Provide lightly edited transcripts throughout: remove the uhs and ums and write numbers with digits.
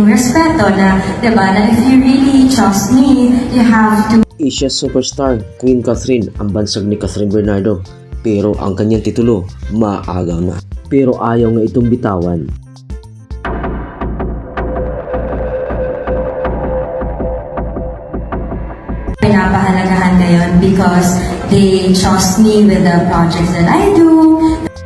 respeto na, diba, na if you really trust me, you have to. Asia superstar Queen Catherine ang bansag ni Catherine Bernardo, pero ang kanyang titulo maagaw na. Pero ayaw nga itong bitawan. Pinapahalagahan ngayon because they trust me with the projects that I do.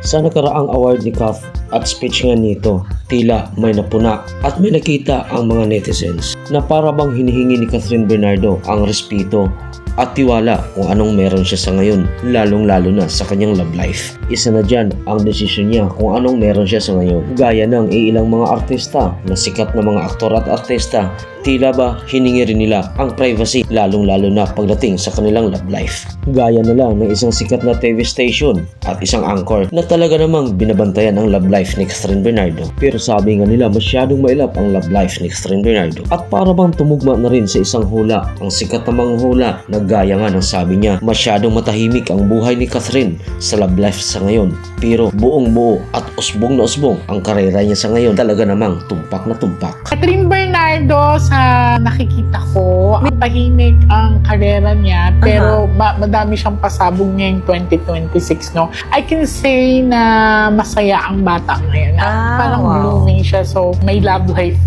Sa nakaraang award ni Kath at speech nga nito, tila may napuna at may nakita ang mga netizens na para bang hinihingi ni Catherine Bernardo ang respeto at tiwala kung anong meron siya sa ngayon, lalong-lalo na sa kanyang love life. Isa na dyan ang desisyon niya kung anong meron siya sa ngayon. Gaya ng ilang mga artista na sikat na mga aktor at artista, tila ba hiningi rin nila ang privacy, lalong-lalo na pagdating sa kanilang love life. Gaya na lang ng isang sikat na TV station at isang anchor na talaga namang binabantayan ang love life ni Catherine Bernardo. Pero sabi nga nila masyadong mailap ang love life ni Catherine Bernardo. At para bang tumugma na rin sa isang hula, ang sikat na mga hula na gaya nga ng sabi niya, masyadong matahimik ang buhay ni Catherine sa love life sa ngayon. Pero buong buo at usbong na usbong ang karera niya sa ngayon, talaga namang tumpak na tumpak. Catherine Bernardo, sa nakikita ko, tahimik ang karera niya, pero madami siyang pasabog ngayong 2026, no? I can say na masaya ang bata ngayon. Parang blooming siya, so may love life.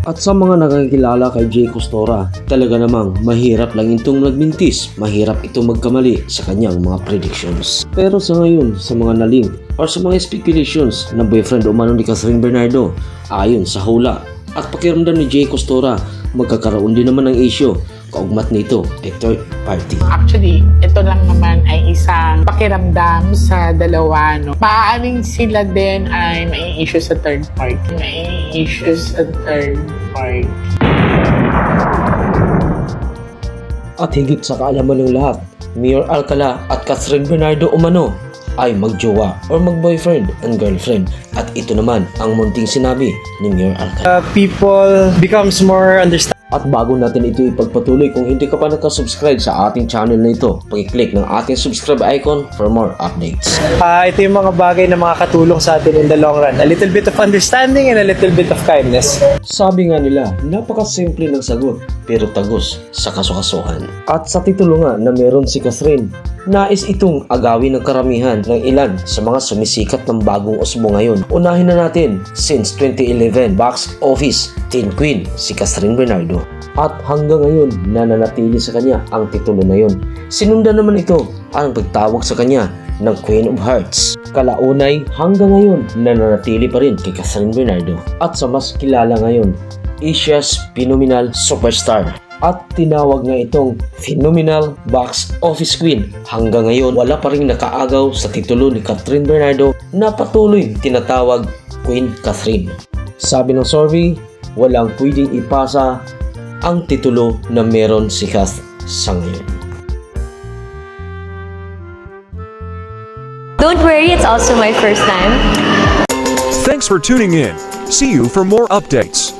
At sa mga nakakilala kay Jay Costora, talaga namang mahirap lang itong nagmintis, mahirap itong magkamali sa kanyang mga predictions. Pero sa ngayon, sa mga naling or sa mga speculations na boyfriend umano ni Catherine Bernardo, ayon sa hula at pakiramdam ni Jay Costora, magkakaroon din naman ng issue. Kaugmat nito ay third party. Actually, ito lang naman ay isang pakiramdam sa dalawa, no? Maaaring sila din ay may issue sa third party. May issue sa third party. At higit sa kaalaman ng lahat, Mayor Alcala at Catherine Bernardo umano ay magjowa or mag-boyfriend and girlfriend. At ito naman ang munting sinabi ni Mayor Alcala. People becomes more understanding. At bago natin ito ipagpatuloy, kung hindi ka pa nakasubscribe sa ating channel na ito, pag-click ng ating subscribe icon for more updates. Ito yung mga bagay na makakatulong sa atin in the long run. A little bit of understanding and a little bit of kindness. Sabi nga nila, napakasimple ng sagot pero tagos sa kasukasuhan. At sa titulo nga na meron si Catherine, nais itong agawin ng karamihan ng ilan sa mga sumisikat ng bagong usbo ngayon. Unahin na natin, since 2011, box office teen queen si Catherine Bernardo. At hanggang ngayon, nananatili sa kanya ang titulo na yun. Sinundan naman ito ang pagtawag sa kanya ng Queen of Hearts. Kalaunay hanggang ngayon, nananatili pa rin kay Catherine Bernardo. At sa mas kilala ngayon, Asia's Phenomenal Superstar. At tinawag nga itong Phenomenal Box Office Queen. Hanggang ngayon, wala pa rin nakaagaw sa titulo ni Catherine Bernardo na patuloy tinatawag Queen Catherine. Sabi ng survey, walang pwedeng ipasa ang titulo na meron si Kath sa ngayon. Don't worry, it's also my first time. Thanks for tuning in. See you for more updates.